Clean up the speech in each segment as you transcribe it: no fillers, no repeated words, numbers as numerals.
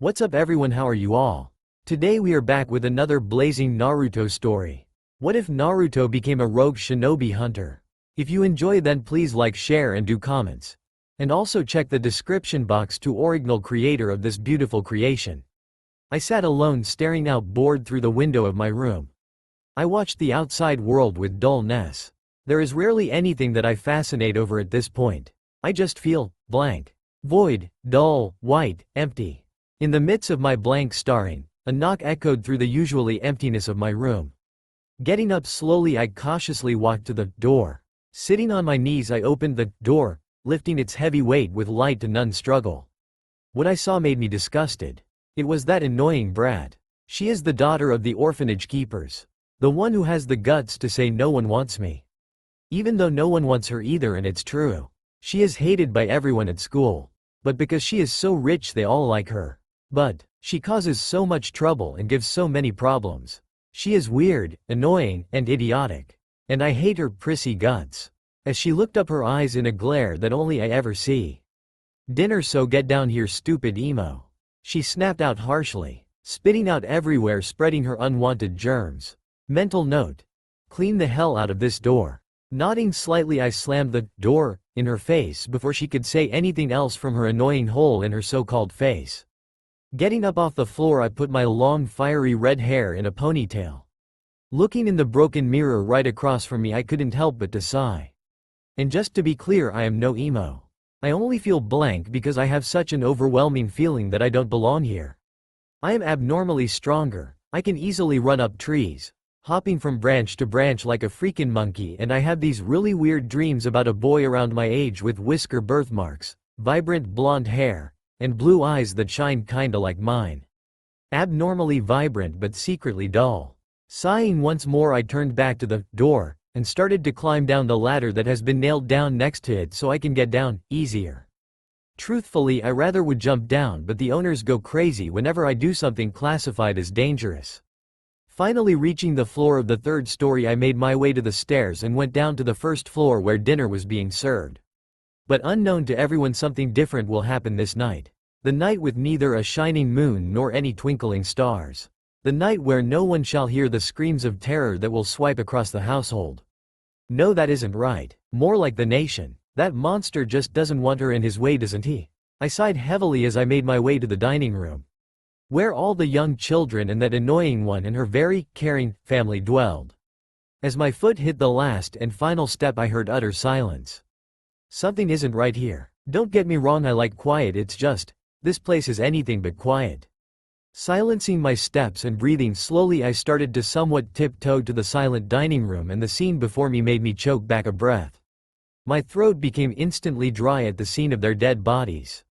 What's up everyone, how are you all? Today we are back with another blazing Naruto story. What if Naruto became a rogue shinobi hunter? If you enjoy, then please like, share and do comments. And also check the description box to original creator of this beautiful creation. I sat alone staring out bored through the window of my room. I watched the outside world with dullness. There is rarely anything that I fascinate over at this point. I just feel blank. Void, dull, white, empty. In the midst of my blank staring, a knock echoed through the usually emptiness of my room. Getting up slowly, I cautiously walked to the door. Sitting on my knees, I opened the door, lifting its heavy weight with light to none struggle. What I saw made me disgusted. It was that annoying brat. She is the daughter of the orphanage keepers. The one who has the guts to say no one wants me. Even though no one wants her either, and it's true. She is hated by everyone at school. But because she is so rich, they all like her. But she causes so much trouble and gives so many problems. She is weird, annoying, and idiotic. And I hate her prissy guts. As she looked up, her eyes in a glare that only I ever see. Dinner, so get down here, stupid emo. She snapped out harshly, spitting out everywhere, spreading her unwanted germs. Mental note: clean the hell out of this door. Nodding slightly, I slammed the door in her face before she could say anything else from her annoying hole in her so-called face. Getting up off the floor, I put my long fiery red hair in a ponytail. Looking in the broken mirror right across from me, I couldn't help but to sigh. And just to be clear, I am no emo. I only feel blank because I have such an overwhelming feeling that I don't belong here. I am abnormally stronger. I can easily run up trees, hopping from branch to branch like a freaking monkey, and I have these really weird dreams about a boy around my age with whisker birthmarks, vibrant blonde hair, and blue eyes that shine kinda like mine. Abnormally vibrant but secretly dull. Sighing once more, I turned back to the door and started to climb down the ladder that has been nailed down next to it so I can get down easier. Truthfully, I rather would jump down, but the owners go crazy whenever I do something classified as dangerous. Finally reaching the floor of the third story, I made my way to the stairs and went down to the first floor where dinner was being served. But unknown to everyone, something different will happen this night. The night with neither a shining moon nor any twinkling stars. The night where no one shall hear the screams of terror that will swipe across the household. No, that isn't right. More like the nation. That monster just doesn't want her in his way, doesn't he? I sighed heavily as I made my way to the dining room, where all the young children and that annoying one and her very caring family dwelled. As my foot hit the last and final step, I heard utter silence. Something isn't right here. Don't get me wrong, I like quiet, it's just, this place is anything but quiet. Silencing my steps and breathing slowly, I started to somewhat tiptoe to the silent dining room, and the scene before me made me choke back a breath. My throat became instantly dry at the scene of their dead bodies.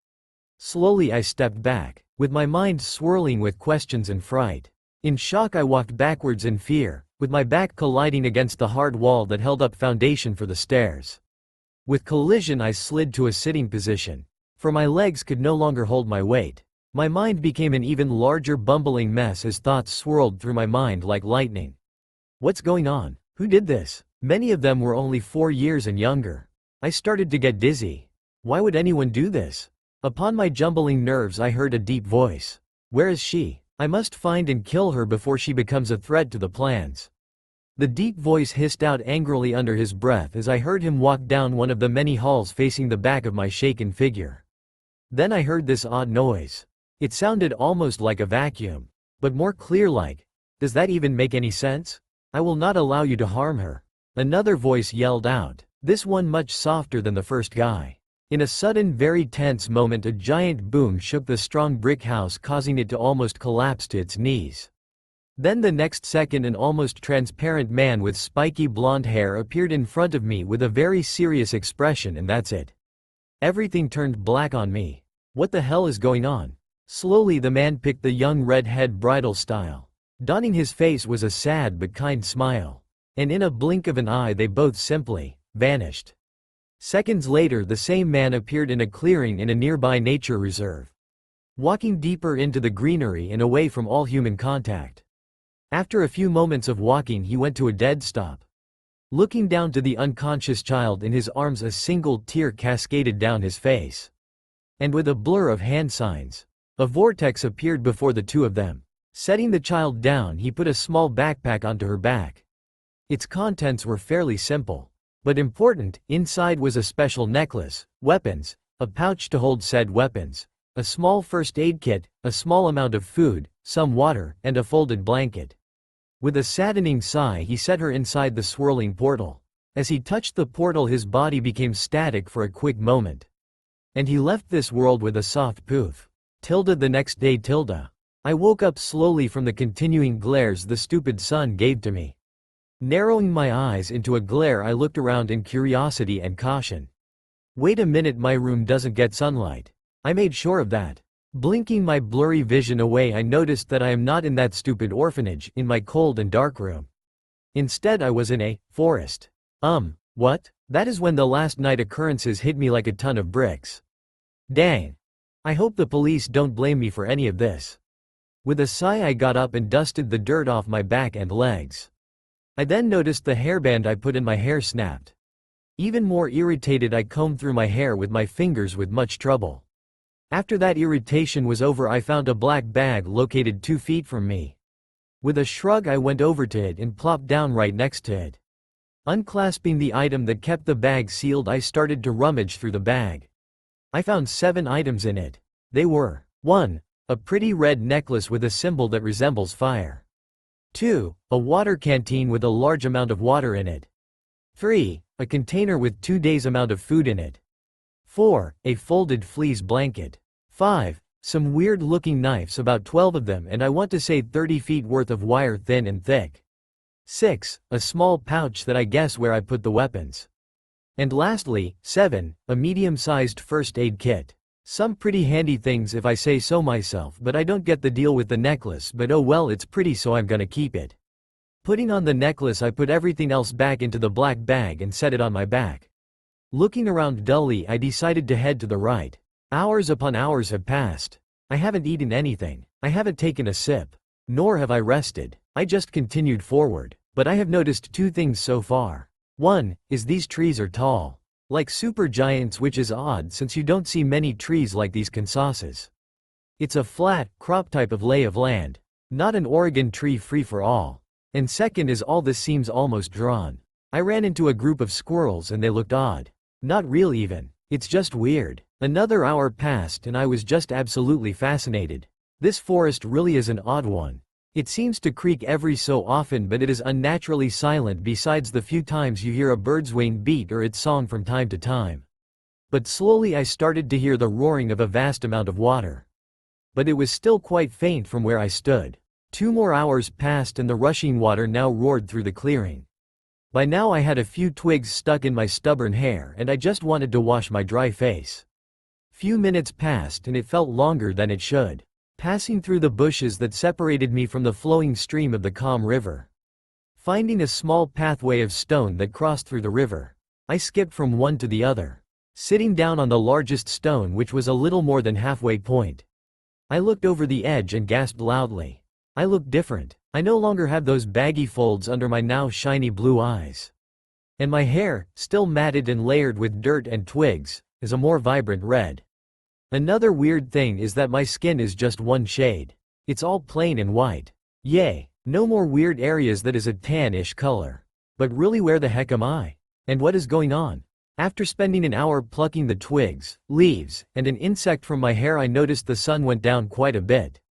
Slowly I stepped back, with my mind swirling with questions and fright. In shock, I walked backwards in fear, with my back colliding against the hard wall that held up foundation for the stairs. With collision, I slid to a sitting position, for my legs could no longer hold my weight. My mind became an even larger bumbling mess as thoughts swirled through my mind like lightning. What's going on? Who did this? Many of them were only 4 years and younger. I started to get dizzy. Why would anyone do this? Upon my jumbling nerves, I heard a deep voice. Where is she? I must find and kill her before she becomes a threat to the plans. The deep voice hissed out angrily under his breath as I heard him walk down one of the many halls facing the back of my shaken figure. Then I heard this odd noise. It sounded almost like a vacuum, but more clear-like. Does that even make any sense? I will not allow you to harm her. Another voice yelled out, this one much softer than the first guy. In a sudden, very tense moment, a giant boom shook the strong brick house, causing it to almost collapse to its knees. Then the next second, an almost transparent man with spiky blonde hair appeared in front of me with a very serious expression, and that's it. Everything turned black on me. What the hell is going on? Slowly the man picked the young redhead bridal style. Donning his face was a sad but kind smile. And in a blink of an eye they both simply vanished. Seconds later, the same man appeared in a clearing in a nearby nature reserve, walking deeper into the greenery and away from all human contact. After a few moments of walking, he went to a dead stop. Looking down to the unconscious child in his arms, a single tear cascaded down his face. And with a blur of hand signs, A vortex appeared before the two of them. Setting the child down, he put a small backpack onto her back. Its contents were fairly simple, but important. Inside was a special necklace, weapons, a pouch to hold said weapons, a small first aid kit, a small amount of food, some water, and a folded blanket. With a saddening sigh, he set her inside the swirling portal. As he touched the portal, his body became static for a quick moment. And he left this world with a soft poof. The next day. I woke up slowly from the continuing glares the stupid sun gave to me. Narrowing my eyes into a glare, I looked around in curiosity and caution. Wait a minute, my room doesn't get sunlight. I made sure of that. Blinking my blurry vision away, I noticed that I am not in that stupid orphanage, in my cold and dark room. Instead, I was in a forest. What? That is when the last night occurrences hit me like a ton of bricks. Dang. I hope the police don't blame me for any of this. With a sigh, I got up and dusted the dirt off my back and legs. I then noticed the hairband I put in my hair snapped. Even more irritated, I combed through my hair with my fingers with much trouble. After that irritation was over, I found a black bag located 2 feet from me. With a shrug, I went over to it and plopped down right next to it. Unclasping the item that kept the bag sealed, I started to rummage through the bag. I found 7 items in it. They were: 1. A pretty red necklace with a symbol that resembles fire. 2. A water canteen with a large amount of water in it. 3. A container with 2 days' amount of food in it. 4. A folded fleece blanket. 5. Some weird-looking knives, about 12 of them, and I want to say 30 feet worth of wire, thin and thick. 6. A small pouch that I guess where I put the weapons. And lastly, 7. A medium-sized first aid kit. Some pretty handy things if I say so myself, but I don't get the deal with the necklace, but oh well, it's pretty, so I'm gonna keep it. Putting on the necklace, I put everything else back into the black bag and set it on my back. Looking around dully, I decided to head to the right. Hours upon hours have passed. I haven't eaten anything. I haven't taken a sip. Nor have I rested. I just continued forward. But I have noticed 2 things so far. 1 is these trees are tall. Like super giants, which is odd since you don't see many trees like these Kansas's. It's a flat, crop type of lay of land. Not an Oregon tree free for all. And second is all this seems almost drawn. I ran into a group of squirrels and they looked odd. Not real even. It's just weird. Another hour passed and I was just absolutely fascinated. This forest really is an odd one. It seems to creak every so often, but it is unnaturally silent besides the few times you hear a bird's wing beat or its song from time to time. But slowly I started to hear the roaring of a vast amount of water. But it was still quite faint from where I stood. 2 more hours passed and the rushing water now roared through the clearing. By now I had a few twigs stuck in my stubborn hair and I just wanted to wash my dry face. Few minutes passed and it felt longer than it should. Passing through the bushes that separated me from the flowing stream of the calm river. Finding a small pathway of stone that crossed through the river, I skipped from one to the other. Sitting down on the largest stone, which was a little more than halfway point, I looked over the edge and gasped loudly. I look different. I no longer have those baggy folds under my now shiny blue eyes. And my hair, still matted and layered with dirt and twigs, is a more vibrant red. Another weird thing is that my skin is just one shade. It's all plain and white. Yay, no more weird areas that is a tannish color. But really, where the heck am I? And what is going on? After spending an hour plucking the twigs, leaves, and an insect from my hair, I noticed the sun went down quite a bit.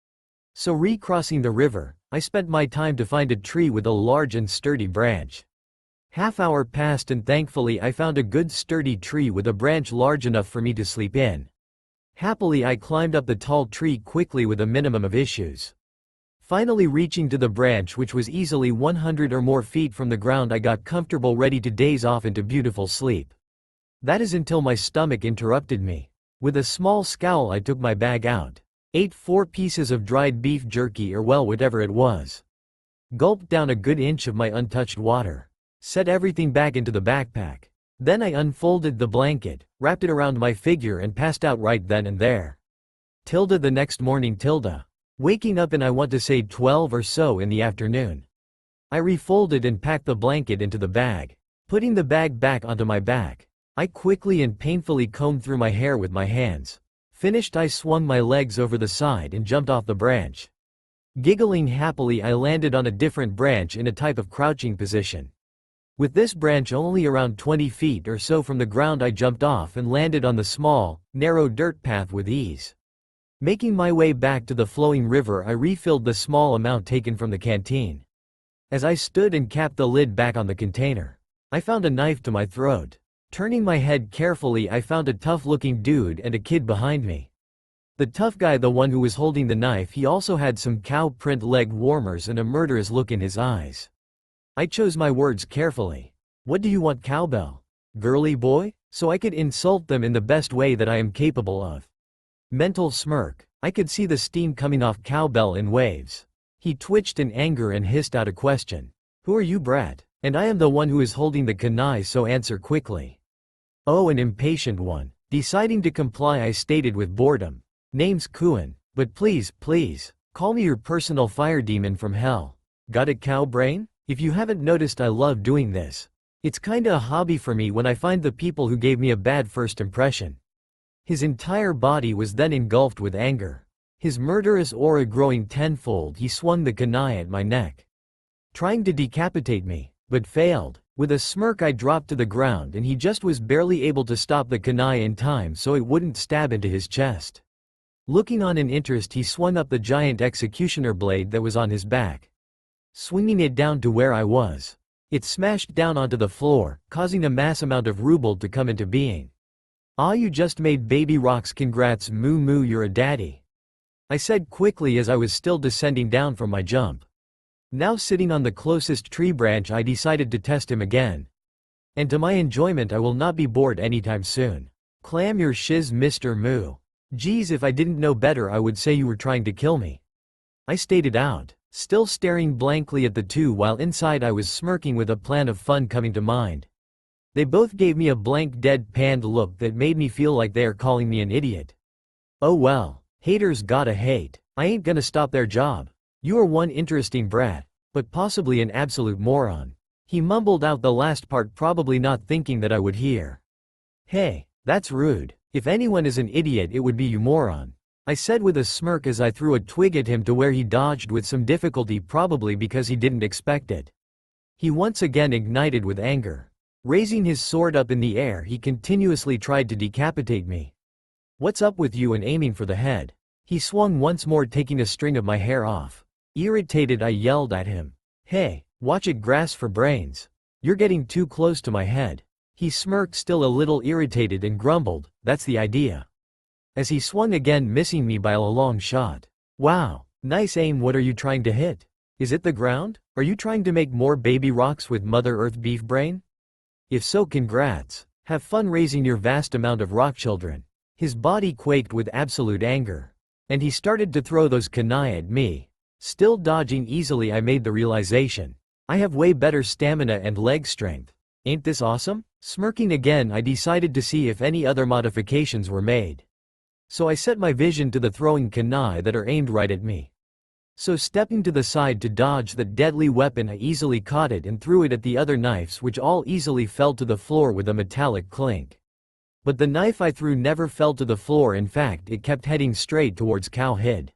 So recrossing the river, I spent my time to find a tree with a large and sturdy branch. Half hour passed and thankfully I found a good sturdy tree with a branch large enough for me to sleep in. Happily I climbed up the tall tree quickly with a minimum of issues. Finally reaching to the branch, which was easily 100 or more feet from the ground, I got comfortable, ready to daze off into beautiful sleep. That is until my stomach interrupted me. With a small scowl I took my bag out. Ate 4 pieces of dried beef jerky, or well, whatever it was. Gulped down a good inch of my untouched water. Set everything back into the backpack. Then I unfolded the blanket, wrapped it around my figure and passed out right then and there. The next morning. Waking up in I want to say 12 or so in the afternoon. I refolded and packed the blanket into the bag. Putting the bag back onto my back, I quickly and painfully combed through my hair with my hands. Finished, I swung my legs over the side and jumped off the branch. Giggling happily, I landed on a different branch in a type of crouching position. With this branch only around 20 feet or so from the ground, I jumped off and landed on the small, narrow dirt path with ease. Making my way back to the flowing river, I refilled the small amount taken from the canteen. As I stood and capped the lid back on the container, I found a knife to my throat. Turning my head carefully, I found a tough-looking dude and a kid behind me. The tough guy, the one who was holding the knife, he also had some cow print leg warmers and a murderous look in his eyes. I chose my words carefully. What do you want, cowbell? Girly boy? So I could insult them in the best way that I am capable of. Mental smirk. I could see the steam coming off cowbell in waves. He twitched in anger and hissed out a question. Who are you, brat? And I am the one who is holding the kunai, so answer quickly. Oh, an impatient one. Deciding to comply, I stated with boredom. Name's Kuan, but please, call me your personal fire demon from hell. Got it, cow brain? If you haven't noticed, I love doing this. It's kinda a hobby for me when I find the people who gave me a bad first impression. His entire body was then engulfed with anger. His murderous aura growing tenfold, he swung the kunai at my neck, trying to decapitate me, but failed. With a smirk, I dropped to the ground and he just was barely able to stop the kunai in time so it wouldn't stab into his chest. Looking on in interest, he swung up the giant executioner blade that was on his back, swinging it down to where I was. It smashed down onto the floor, causing a mass amount of ruble to come into being. Ah, you just made baby rocks, congrats moo moo, you're a daddy, I said quickly as I was still descending down from my jump. Now sitting on the closest tree branch, I decided to test him again. And to my enjoyment, I will not be bored anytime soon. Clam your shiz, Mr. Moo. Geez, if I didn't know better, I would say you were trying to kill me, I stated out, still staring blankly at the two while inside I was smirking with a plan of fun coming to mind. They both gave me a blank, deadpanned look that made me feel like they are calling me an idiot. Oh well, haters gotta hate. I ain't gonna stop their job. You are one interesting brat, but possibly an absolute moron. He mumbled out the last part, probably not thinking that I would hear. Hey, that's rude. If anyone is an idiot, it would be you, moron, I said with a smirk as I threw a twig at him to where he dodged with some difficulty, probably because he didn't expect it. He once again ignited with anger. Raising his sword up in the air, he continuously tried to decapitate me. What's up with you, and aiming for the head. He swung once more, taking a string of my hair off. Irritated, I yelled at him. Hey, watch it, grass for brains. You're getting too close to my head. He smirked, still a little irritated, and grumbled, that's the idea, as he swung again, missing me by a long shot. Wow, nice aim. What are you trying to hit? Is it the ground? Are you trying to make more baby rocks with Mother Earth beef brain? If so, congrats. Have fun raising your vast amount of rock children. His body quaked with absolute anger, and he started to throw those kunai at me. Still dodging easily, I made the realization. I have way better stamina and leg strength. Ain't this awesome? Smirking again, I decided to see if any other modifications were made. So I set my vision to the throwing kunai that are aimed right at me. So stepping to the side to dodge that deadly weapon, I easily caught it and threw it at the other knives, which all easily fell to the floor with a metallic clink. But the knife I threw never fell to the floor, in fact it kept heading straight towards Cow Hid.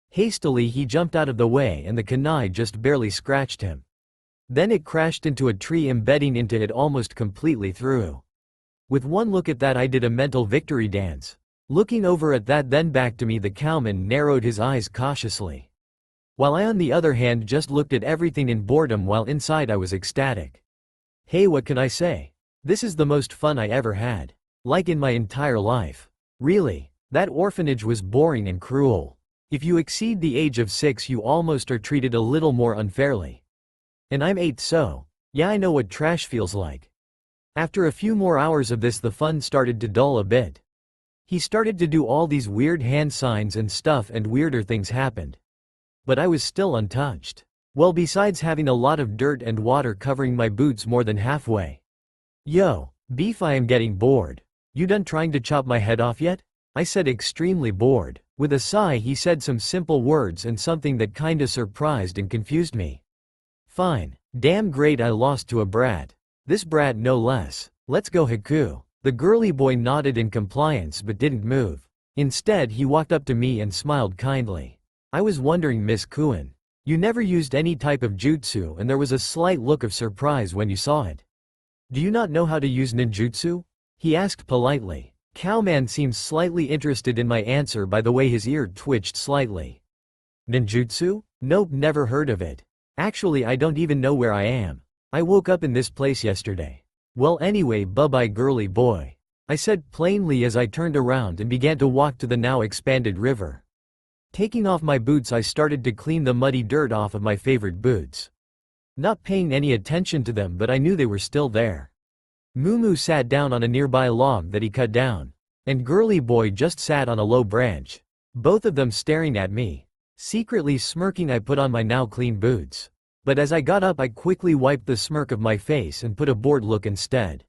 Hastily he jumped out of the way and the kunai just barely scratched him. Then it crashed into a tree, embedding into it almost completely through. With one look at that, I did a mental victory dance. Looking over at that, then back to me, the cowman narrowed his eyes cautiously, while I on the other hand just looked at everything in boredom, while inside I was ecstatic. Hey, what can I say? This is the most fun I ever had. Like in my entire life. Really, that orphanage was boring and cruel. If you exceed the age of 6, you almost are treated a little more unfairly. And I'm 8, so yeah, I know what trash feels like. After a few more hours of this, the fun started to dull a bit. He started to do all these weird hand signs and stuff, and weirder things happened. But I was still untouched. Well, besides having a lot of dirt and water covering my boots more than halfway. Yo, beef, I am getting bored. You done trying to chop my head off yet? I said, extremely bored. With a sigh, he said some simple words and something that kinda surprised and confused me. Fine. Damn great, I lost to a brat. This brat no less. Let's go, Haku. The girly boy nodded in compliance but didn't move. Instead, he walked up to me and smiled kindly. I was wondering, Miss Kuin. You never used any type of jutsu, and there was a slight look of surprise when you saw it. Do you not know how to use ninjutsu? He asked politely. Cowman seemed slightly interested in my answer by the way his ear twitched slightly. Ninjutsu? Nope, never heard of it. Actually, I don't even know where I am. I woke up in this place yesterday. Well, anyway, bye-bye girly boy, I said plainly as I turned around and began to walk to the now expanded river. Taking off my boots, I started to clean the muddy dirt off of my favorite boots. Not paying any attention to them, but I knew they were still there. Mumu sat down on a nearby log that he cut down, and girly boy just sat on a low branch, both of them staring at me. Secretly smirking, I put on my now clean boots. But as I got up, I quickly wiped the smirk of my face and put a bored look instead.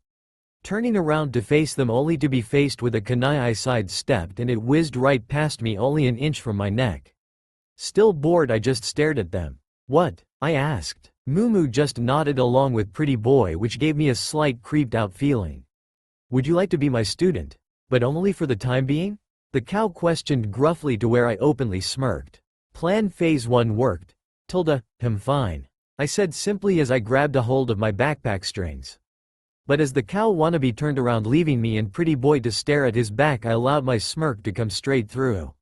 Turning around to face them, only to be faced with a kunai. I sidestepped and it whizzed right past me, only an inch from my neck. Still bored, I just stared at them. What? I asked. Mumu just nodded along with pretty boy, which gave me a slight creeped out feeling. Would you like to be my student? But only for the time being? The cow questioned gruffly, to where I openly smirked. Plan phase 1 worked. Fine, I said simply as I grabbed a hold of my backpack strings. But as the cow wannabe turned around, leaving me and pretty boy to stare at his back, I allowed my smirk to come straight through.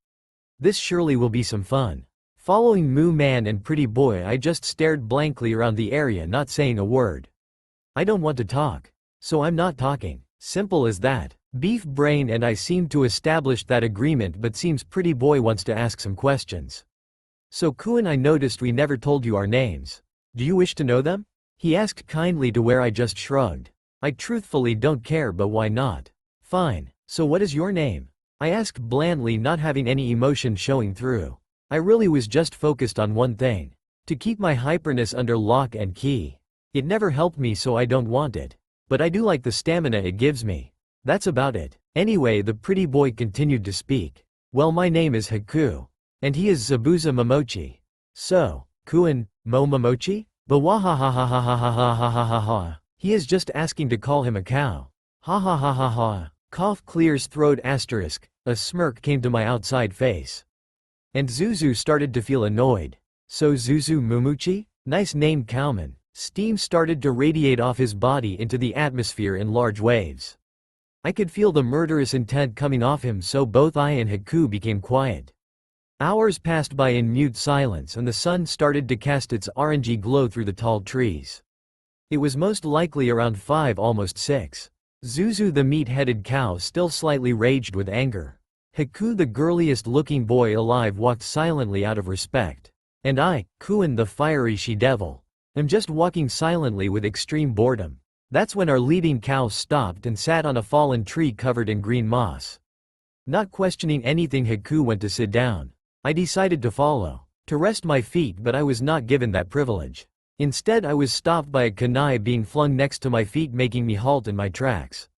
This surely will be some fun. Following Moo Man and pretty boy, I just stared blankly around the area, not saying a word. I don't want to talk, so I'm not talking. Simple as that. Beef Brain and I seemed to establish that agreement, but seems pretty boy wants to ask some questions. So Kuin, I noticed we never told you our names. Do you wish to know them? He asked kindly, to where I just shrugged. I truthfully don't care, but why not? Fine. So what is your name? I asked blandly, not having any emotion showing through. I really was just focused on one thing. To keep my hyperness under lock and key. It never helped me, so I don't want it. But I do like the stamina it gives me. That's about it. Anyway, the pretty boy continued to speak. Well, my name is Haku. And he is Zabuza Momochi. So, Kuin, Momochi? Bawahahahahahahahahaha. He is just asking to call him a cow. Ha ha ha ha ha. Cough clears throat asterisk. A smirk came to my outside face. And Zuzu started to feel annoyed. So Zuzu Mumuchi? Nice name, cowman. Steam started to radiate off his body into the atmosphere in large waves. I could feel the murderous intent coming off him, so both I and Haku became quiet. Hours passed by in mute silence, and the sun started to cast its orangey glow through the tall trees. It was most likely around 5, almost 6. Zuzu the meat-headed cow still slightly raged with anger. Haku, the girliest looking boy alive, walked silently out of respect. And I, Kuin the fiery she-devil, am just walking silently with extreme boredom. That's when our leading cow stopped and sat on a fallen tree covered in green moss. Not questioning anything, Haku went to sit down. I decided to follow, to rest my feet, but I was not given that privilege. Instead, I was stopped by a kunai being flung next to my feet, making me halt in my tracks.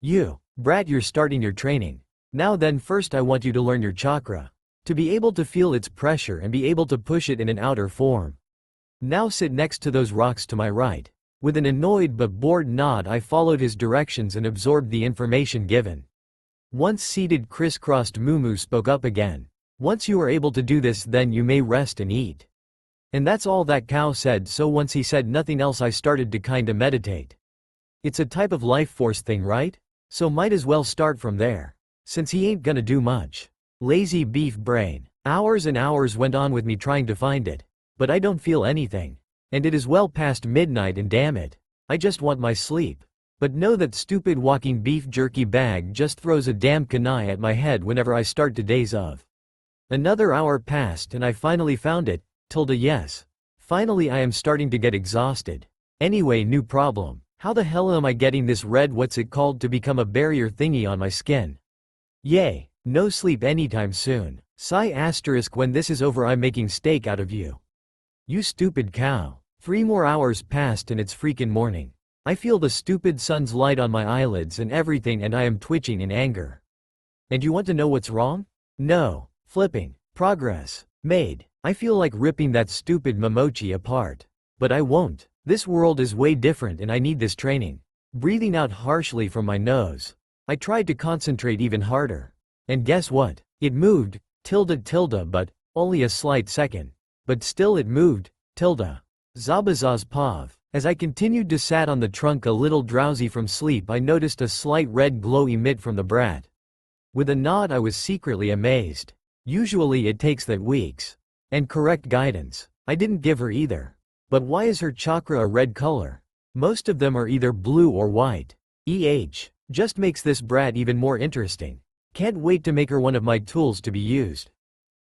You, brat, you're starting your training. Now then, first I want you to learn your chakra. To be able to feel its pressure and be able to push it in an outer form. Now sit next to those rocks to my right. With an annoyed but bored nod, I followed his directions and absorbed the information given. Once seated, crisscrossed Mumu spoke up again. Once you are able to do this, then you may rest and eat. And that's all that cow said, so once he said nothing else, I started to kinda meditate. It's a type of life force thing, right? So might as well start from there. Since he ain't gonna do much. Lazy beef brain. Hours and hours went on with me trying to find it. But I don't feel anything. And it is well past midnight, and damn it, I just want my sleep. But no, that stupid walking beef jerky bag just throws a damn kunai at my head whenever I start to daze of. Another hour passed and I finally found it. Yes. Finally, I am starting to get exhausted. Anyway, new problem. How the hell am I getting this red what's it called to become a barrier thingy on my skin? Yay. No sleep anytime soon. Sigh asterisk, when this is over I'm making steak out of you. You stupid cow. 3 more hours passed and it's freaking morning. I feel the stupid sun's light on my eyelids and everything, and I am twitching in anger. And you want to know what's wrong? No. Flipping. Progress. Made. I feel like ripping that stupid Momochi apart. But I won't. This world is way different and I need this training. Breathing out harshly from my nose. I tried to concentrate even harder. And guess what? It moved, but only a slight second. But still it moved, Zabuza's pav. As I continued to sat on the trunk a little drowsy from sleep, I noticed a slight red glow emit from the brat. With a nod, I was secretly amazed. Usually it takes that weeks. And correct guidance. I didn't give her either. But why is her chakra a red color? Most of them are either blue or white. Just makes this brat even more interesting. Can't wait to make her one of my tools to be used.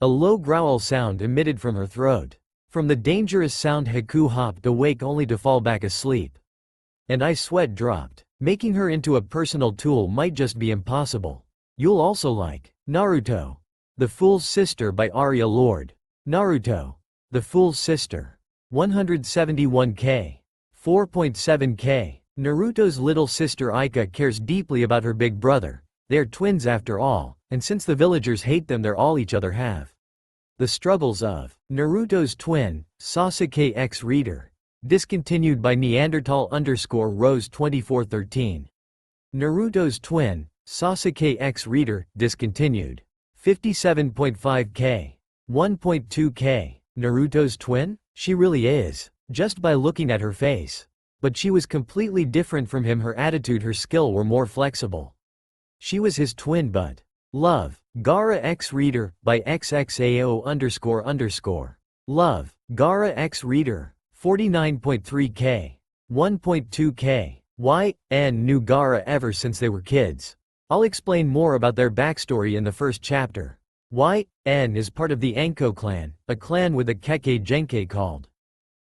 A low growl sound emitted from her throat. From the dangerous sound, Haku hopped awake only to fall back asleep. And I sweat dropped. Making her into a personal tool might just be impossible. You'll also like Naruto. The Fool's Sister by Arya Lord. Naruto. The Fool's Sister. 171k. 4.7k. Naruto's little sister Ika cares deeply about her big brother. They're twins after all, and since the villagers hate them, they're all each other have. The struggles of Naruto's twin, Sasuke X Reader. Discontinued by Neanderthal_Rose 2413. Naruto's twin, Sasuke X Reader, discontinued. 57.5k. 1.2k. Naruto's twin? She really is. Just by looking at her face. But she was completely different from him. Her attitude, her skill were more flexible. She was his twin, but love. Gara X Reader by XXAO__. Love. Gara X Reader. 49.3k. 1.2k. YN knew Gara ever since they were kids. I'll explain more about their backstory in the first chapter. YN is part of the Anko clan, a clan with a Kekkei Genkai called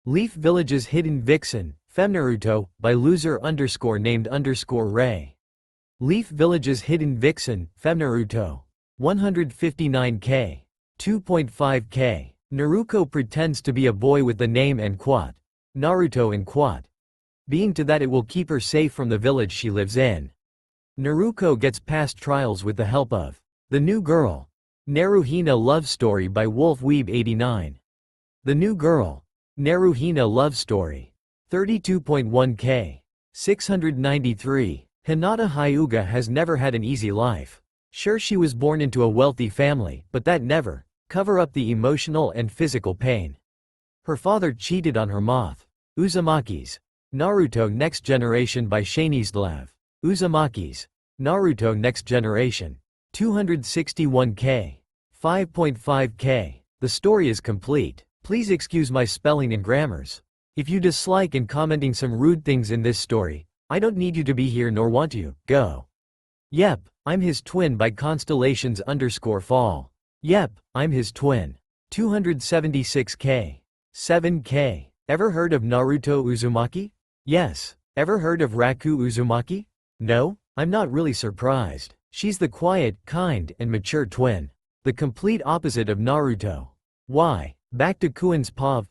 Leaf Village's Hidden Vixen, Femnaruto, by loser_named_Ray. Leaf Village's Hidden Vixen, Femnaruto. 159k. 2.5k. Naruto pretends to be a boy with the name Anquat. Naruto Anquat. Being to that it will keep her safe from the village she lives in. Naruto gets past trials with the help of the new girl. Naruhina Love Story by WolfWeeb89. The New Girl. Naruhina Love Story. 32.1k. 693. Hinata Hyuga has never had an easy life. Sure, she was born into a wealthy family, but that never cover up the emotional and physical pain. Her father cheated on her moth. Uzumaki's Naruto Next Generation by Shanislav. Uzumaki's Naruto Next Generation. 261k. 5.5k. The story is complete. Please excuse my spelling and grammars. If you dislike and commenting some rude things in this story, I don't need you to be here nor want you. Go. Yep, I'm his twin by Constellations_Fall. Yep, I'm his twin. 276k. 7k. Ever heard of Naruto Uzumaki? Yes. Ever heard of Raku Uzumaki? No? I'm not really surprised. She's the quiet, kind, and mature twin. The complete opposite of Naruto. Why? Back to Kuin's Pav.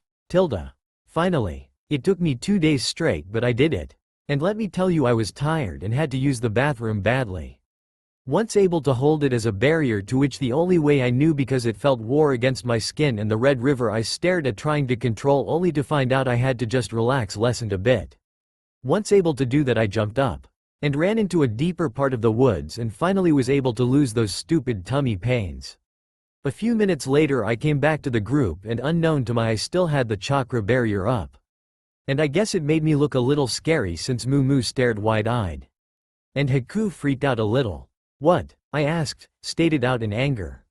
Finally. It took me 2 days straight, but I did it. And let me tell you, I was tired and had to use the bathroom badly. Once able to hold it as a barrier to which the only way I knew, because it felt war against my skin and the red river I stared at trying to control, only to find out I had to just relax, lessen a bit. Once able to do that, I jumped up and ran into a deeper part of the woods and finally was able to lose those stupid tummy pains. A few minutes later I came back to the group and unknown to me I still had the chakra barrier up. And I guess it made me look a little scary since Moo stared wide-eyed. And Haku freaked out a little. What? I asked, stated out in anger.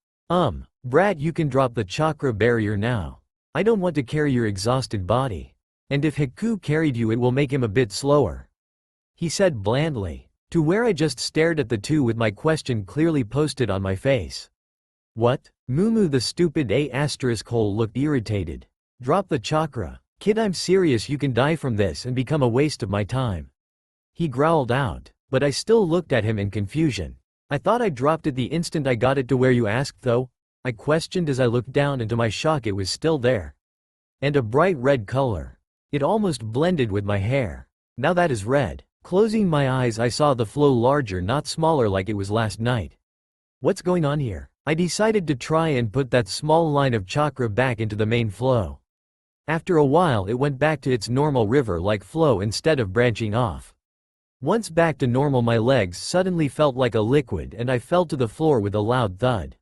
Brat, you can drop the chakra barrier now. I don't want to carry your exhausted body. And if Haku carried you, it will make him a bit slower. He said blandly, to where I just stared at the two with my question clearly posted on my face. What? Moo the stupid A*hole looked irritated. Drop the chakra. Kid, I'm serious, you can die from this and become a waste of my time. He growled out, but I still looked at him in confusion. I thought I dropped it the instant I got it to where you asked though? I questioned as I looked down, and to my shock it was still there. And a bright red color. It almost blended with my hair. Now that is red. Closing my eyes I saw the flow larger, not smaller like it was last night. What's going on here? I decided to try and put that small line of chakra back into the main flow. After a while it went back to its normal river-like flow instead of branching off. Once back to normal, my legs suddenly felt like a liquid and I fell to the floor with a loud thud.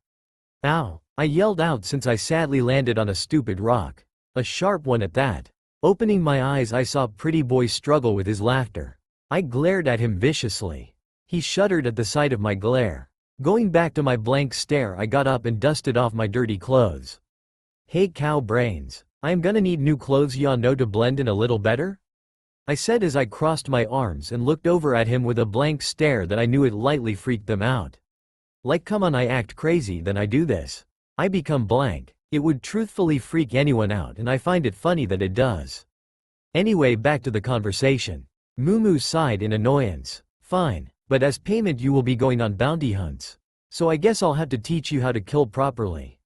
Ow! I yelled out since I sadly landed on a stupid rock. A sharp one at that. Opening my eyes, I saw Pretty Boy struggle with his laughter. I glared at him viciously. He shuddered at the sight of my glare. Going back to my blank stare, I got up and dusted off my dirty clothes. Hey cow brains. I am gonna need new clothes, ya know, to blend in a little better? I said as I crossed my arms and looked over at him with a blank stare that I knew it lightly freaked them out. Like, come on, I act crazy, then I do this. I become blank. It would truthfully freak anyone out, and I find it funny that it does. Anyway, back to the conversation. Mumu sighed in annoyance. Fine, but as payment you will be going on bounty hunts. So I guess I'll have to teach you how to kill properly.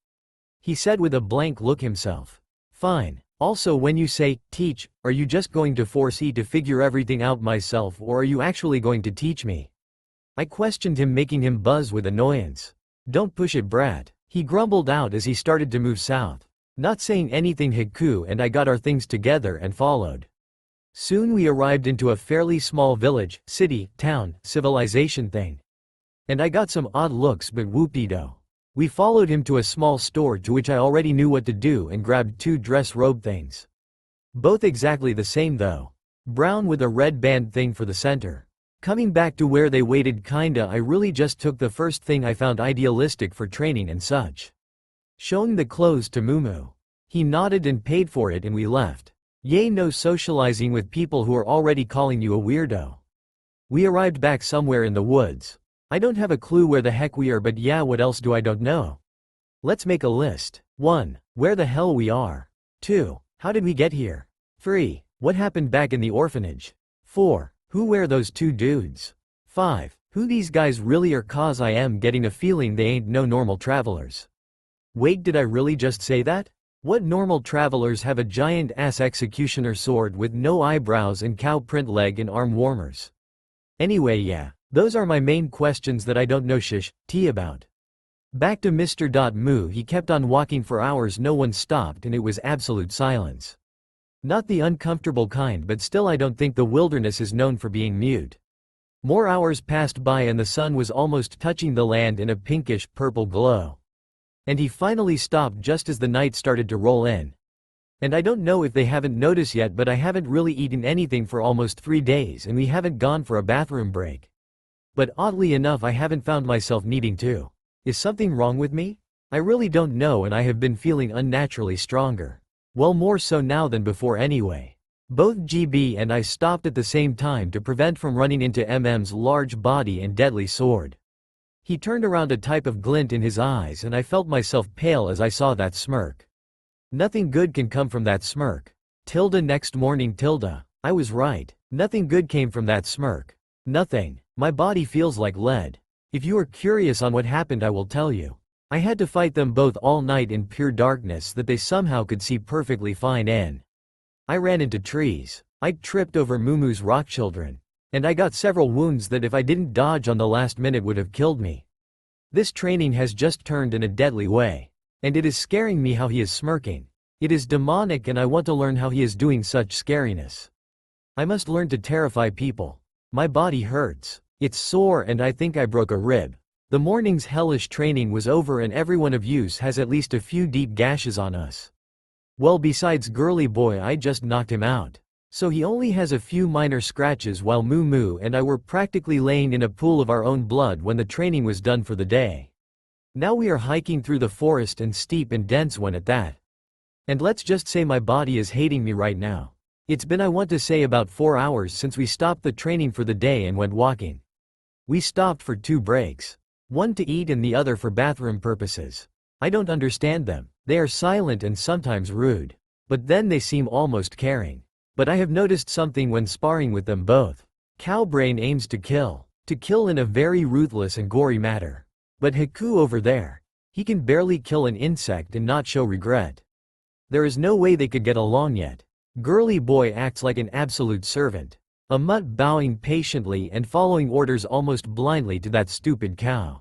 He said with a blank look himself. Fine. Also, when you say, teach, are you just going to force me to figure everything out myself, or are you actually going to teach me? I questioned him, making him buzz with annoyance. Don't push it, brat, he grumbled out as he started to move south. Not saying anything, Hiku and I got our things together and followed. Soon we arrived into a fairly small village, city, town, civilization thing. And I got some odd looks, but whoop-de-doo. We followed him to a small store to which I already knew what to do and grabbed 2 dress robe things. Both exactly the same though. Brown with a red band thing for the center. Coming back to where they waited, kinda, I really just took the first thing I found idealistic for training and such. Showing the clothes to Mumu. He nodded and paid for it and we left. Yay, no socializing with people who are already calling you a weirdo. We arrived back somewhere in the woods. I don't have a clue where the heck we are, but yeah, what else do I don't know? Let's make a list. 1. Where the hell we are. 2. How did we get here? 3. What happened back in the orphanage? 4. Who were those 2 dudes? 5. Who these guys really are, cause I am getting a feeling they ain't no normal travelers. Wait, did I really just say that? What normal travelers have a giant ass executioner sword with no eyebrows and cow print leg and arm warmers? Anyway, yeah. Those are my main questions that I don't know tea about. Back to Mr. Mu, he kept on walking for hours, no one stopped and it was absolute silence. Not the uncomfortable kind, but still I don't think the wilderness is known for being mute. More hours passed by and the sun was almost touching the land in a pinkish, purple glow. And he finally stopped just as the night started to roll in. And I don't know if they haven't noticed yet, but I haven't really eaten anything for almost 3 days and we haven't gone for a bathroom break. But oddly enough, I haven't found myself needing to. Is something wrong with me? I really don't know, and I have been feeling unnaturally stronger. Well, more so now than before anyway. Both GB and I stopped at the same time to prevent from running into MM's large body and deadly sword. He turned around, a type of glint in his eyes, and I felt myself pale as I saw that smirk. Nothing good can come from that smirk. Next morning, I was right. Nothing good came from that smirk. Nothing. My body feels like lead. If you are curious on what happened, I will tell you. I had to fight them both all night in pure darkness that they somehow could see perfectly fine in. I ran into trees. I tripped over Mumu's rock children. And I got several wounds that if I didn't dodge on the last minute would have killed me. This training has just turned in a deadly way. And it is scaring me how he is smirking. It is demonic and I want to learn how he is doing such scariness. I must learn to terrify people. My body hurts. It's sore and I think I broke a rib. The morning's hellish training was over and every one of yous has at least a few deep gashes on us. Well, besides Girly Boy, I just knocked him out. So he only has a few minor scratches, while Moo and I were practically laying in a pool of our own blood when the training was done for the day. Now we are hiking through the forest, and steep and dense one at that. And let's just say my body is hating me right now. It's been, I want to say, about 4 hours since we stopped the training for the day and went walking. We stopped for 2 breaks. One to eat and the other for bathroom purposes. I don't understand them. They are silent and sometimes rude. But then they seem almost caring. But I have noticed something when sparring with them both. Cowbrain aims to kill in a very ruthless and gory manner. But Hiku over there, he can barely kill an insect and not show regret. There is no way they could get along yet. Girly Boy acts like an absolute servant. A mutt bowing patiently and following orders almost blindly to that stupid cow.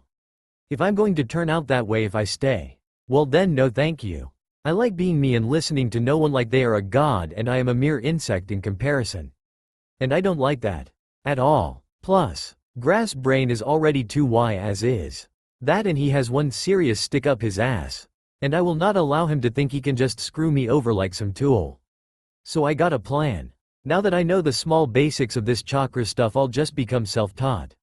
If I'm going to turn out that way if I stay, well then no thank you. I like being me and listening to no one like they are a god and I am a mere insect in comparison. And I don't like that. At all. Plus, Grass Brain is already too Y as is. That and he has one serious stick up his ass. And I will not allow him to think he can just screw me over like some tool. So I got a plan. Now that I know the small basics of this chakra stuff, I'll just become self-taught.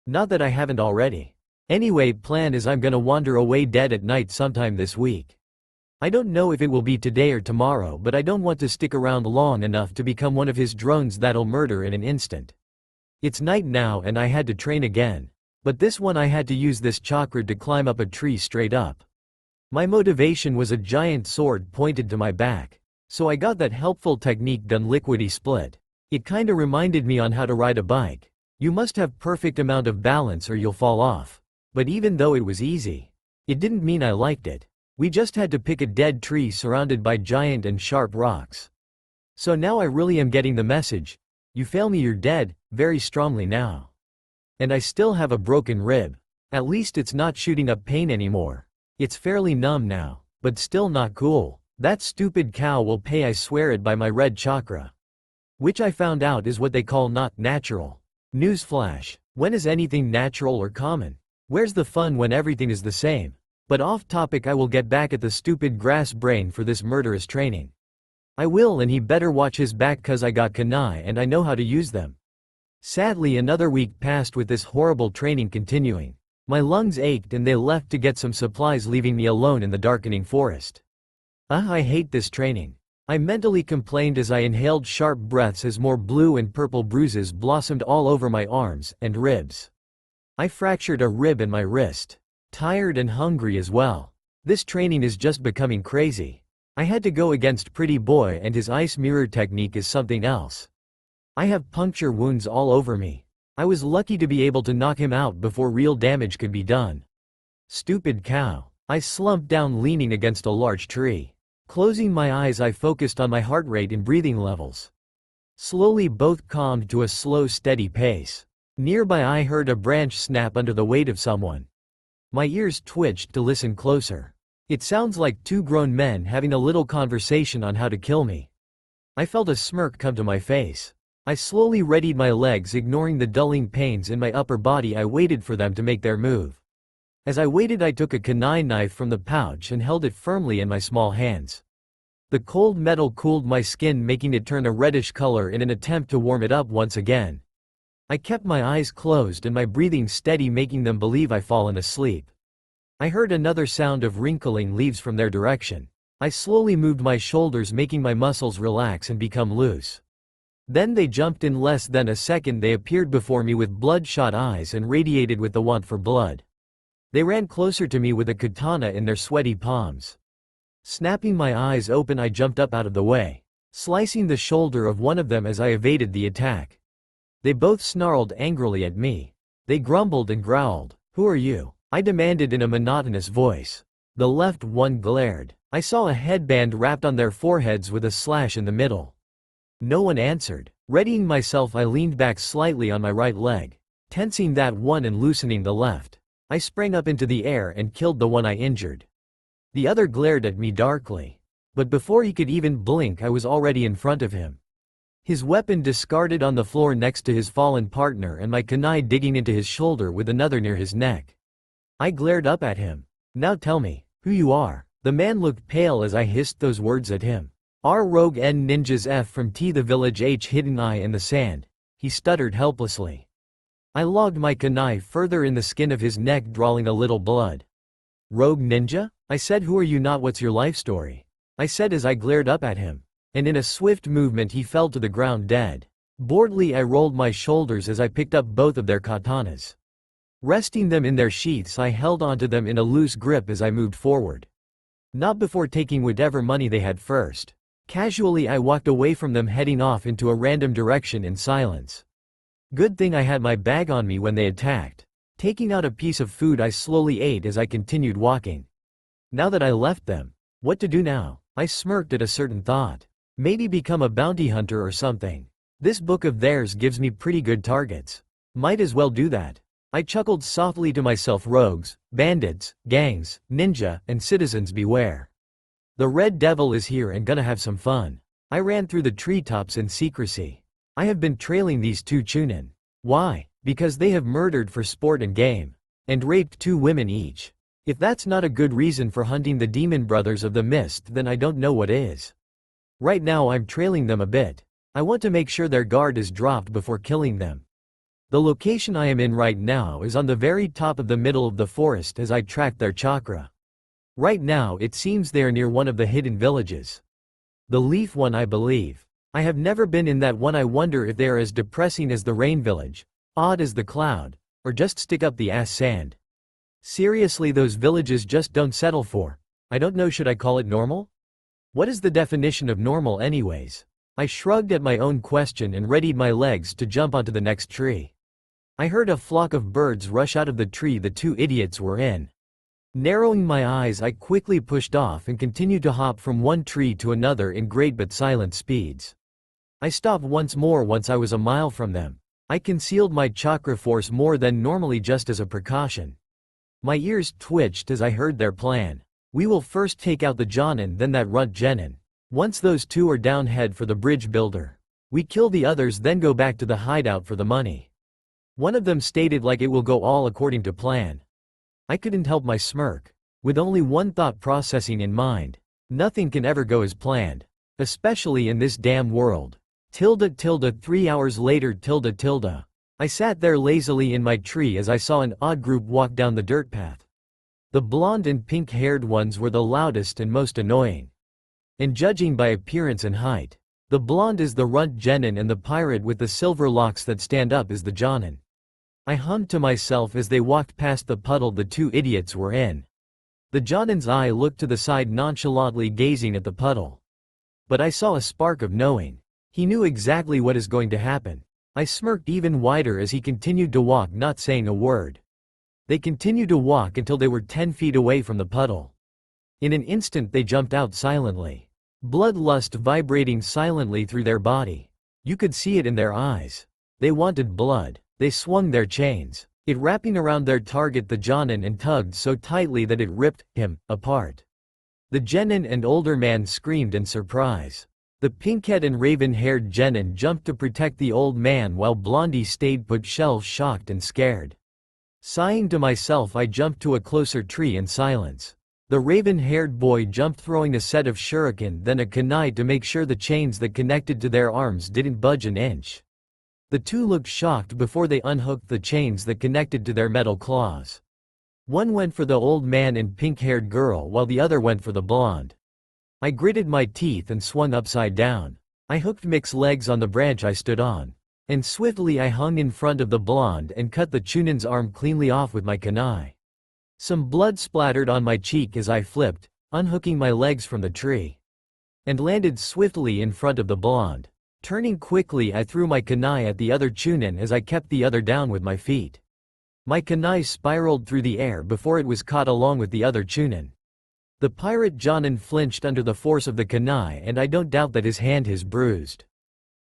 Not that I haven't already. Anyway, plan is I'm gonna wander away dead at night sometime this week. I don't know if it will be today or tomorrow, but I don't want to stick around long enough to become one of his drones that'll murder in an instant. It's night now and I had to train again. But this one I had to use this chakra to climb up a tree straight up. My motivation was a giant sword pointed to my back. So I got that helpful technique done, liquidy split. It kinda reminded me on how to ride a bike. You must have perfect amount of balance or you'll fall off. But even though it was easy, it didn't mean I liked it. We just had to pick a dead tree surrounded by giant and sharp rocks. So now I really am getting the message. You fail me, you're dead, very strongly now. And I still have a broken rib. At least it's not shooting up pain anymore. It's fairly numb now, but still not cool. That stupid cow will pay, I swear it, by my red chakra. Which I found out is what they call not natural. Newsflash, when is anything natural or common? Where's the fun when everything is the same? But off topic, I will get back at the stupid Grass Brain for this murderous training. I will, and he better watch his back cause I got kunai and I know how to use them. Sadly, another week passed with this horrible training continuing. My lungs ached and they left to get some supplies, leaving me alone in the darkening forest. I hate this training. I mentally complained as I inhaled sharp breaths as more blue and purple bruises blossomed all over my arms and ribs. I fractured a rib in my wrist. Tired and hungry as well. This training is just becoming crazy. I had to go against Pretty Boy and his ice mirror technique is something else. I have puncture wounds all over me. I was lucky to be able to knock him out before real damage could be done. Stupid cow. I slumped down leaning against a large tree. Closing my eyes, I focused on my heart rate and breathing levels. Slowly both calmed to a slow, steady pace. Nearby I heard a branch snap under the weight of someone. My ears twitched to listen closer. It sounds like two grown men having a little conversation on how to kill me. I felt a smirk come to my face. I slowly readied my legs, ignoring the dulling pains in my upper body. I waited for them to make their move. As I waited, I took a kunai knife from the pouch and held it firmly in my small hands. The cold metal cooled my skin, making it turn a reddish color in an attempt to warm it up once again. I kept my eyes closed and my breathing steady, making them believe I'd fallen asleep. I heard another sound of wrinkling leaves from their direction. I slowly moved my shoulders, making my muscles relax and become loose. Then they jumped. In less than a second they appeared before me with bloodshot eyes and radiated with the want for blood. They ran closer to me with a katana in their sweaty palms. Snapping my eyes open, I jumped up out of the way, slicing the shoulder of one of them as I evaded the attack. They both snarled angrily at me. They grumbled and growled. "Who are you?" I demanded in a monotonous voice. The left one glared. I saw a headband wrapped on their foreheads with a slash in the middle. No one answered. Readying myself, I leaned back slightly on my right leg, tensing that one and loosening the left. I sprang up into the air and killed the one I injured. The other glared at me darkly. But before he could even blink, I was already in front of him. His weapon discarded on the floor next to his fallen partner, and my kunai digging into his shoulder with another near his neck. I glared up at him. "Now tell me who you are." The man looked pale as I hissed those words at him. "R Rogue N Ninjas F from T the village H hidden eye in the sand," he stuttered helplessly. I logged my kunai further in the skin of his neck, drawing a little blood. "Rogue Ninja?" I said. "Who are you, not what's your life story?" I said as I glared up at him. And in a swift movement he fell to the ground dead. Boredly I rolled my shoulders as I picked up both of their katanas. Resting them in their sheaths, I held onto them in a loose grip as I moved forward. Not before taking whatever money they had first. Casually I walked away from them, heading off into a random direction in silence. Good thing I had my bag on me when they attacked. Taking out a piece of food I slowly ate as I continued walking. Now that I left them, what to do now? I smirked at a certain thought. Maybe become a bounty hunter or something. This book of theirs gives me pretty good targets. Might as well do that. I chuckled softly to myself. Rogues, bandits, gangs, ninja, and citizens beware. The Red Devil is here and gonna have some fun. I ran through the treetops in secrecy. I have been trailing these two chunin. Why? Because they have murdered for sport and game. And raped 2 women each. If that's not a good reason for hunting the demon brothers of the mist, then I don't know what is. Right now I'm trailing them a bit. I want to make sure their guard is dropped before killing them. The location I am in right now is on the very top of the middle of the forest as I track their chakra. Right now it seems they are near one of the hidden villages. The leaf one, I believe. I have never been in that one. I wonder if they are as depressing as the rain village, odd as the cloud, or just stick up the ass sand. Seriously, those villages just don't settle for, I don't know, should I call it normal? What is the definition of normal anyways? I shrugged at my own question and readied my legs to jump onto the next tree. I heard a flock of birds rush out of the tree the 2 idiots were in. Narrowing my eyes, I quickly pushed off and continued to hop from one tree to another in great but silent speeds. I stopped once more once I was a mile from them. I concealed my chakra force more than normally just as a precaution. My ears twitched as I heard their plan. We will first take out the Jonin, then that runt Genin. Once those 2 are down, head for the bridge builder. We kill the others, then go back to the hideout for the money. One of them stated like it will go all according to plan. I couldn't help my smirk. With only one thought processing in mind. Nothing can ever go as planned. Especially in this damn world. 3 hours later. I sat there lazily in my tree as I saw an odd group walk down the dirt path. The blonde and pink-haired ones were the loudest and most annoying. And judging by appearance and height, the blonde is the runt Genin and the pirate with the silver locks that stand up is the Jonin. I hummed to myself as they walked past the puddle the 2 idiots were in. The Jonin's eye looked to the side, nonchalantly gazing at the puddle. But I saw a spark of knowing. He knew exactly what is going to happen. I smirked even wider as he continued to walk, not saying a word. They continued to walk until they were 10 feet away from the puddle. In an instant they jumped out silently. Bloodlust vibrating silently through their body. You could see it in their eyes. They wanted blood. They swung their chains, it wrapping around their target the Jonin, and tugged so tightly that it ripped him apart. The Genin and older man screamed in surprise. The pink-head and raven-haired Genin jumped to protect the old man while Blondie stayed put, shell-shocked and scared. Sighing to myself, I jumped to a closer tree in silence. The raven-haired boy jumped, throwing a set of shuriken, then a kunai to make sure the chains that connected to their arms didn't budge an inch. The 2 looked shocked before they unhooked the chains that connected to their metal claws. One went for the old man and pink-haired girl while the other went for the blonde. I gritted my teeth and swung upside down. I hooked Mick's legs on the branch I stood on. And swiftly I hung in front of the blonde and cut the Chunin's arm cleanly off with my kunai. Some blood splattered on my cheek as I flipped, unhooking my legs from the tree. And landed swiftly in front of the blonde. Turning quickly, I threw my kunai at the other Chunin as I kept the other down with my feet. My kunai spiraled through the air before it was caught along with the other Chunin. The pirate Jonin flinched under the force of the kunai, and I don't doubt that his hand is bruised.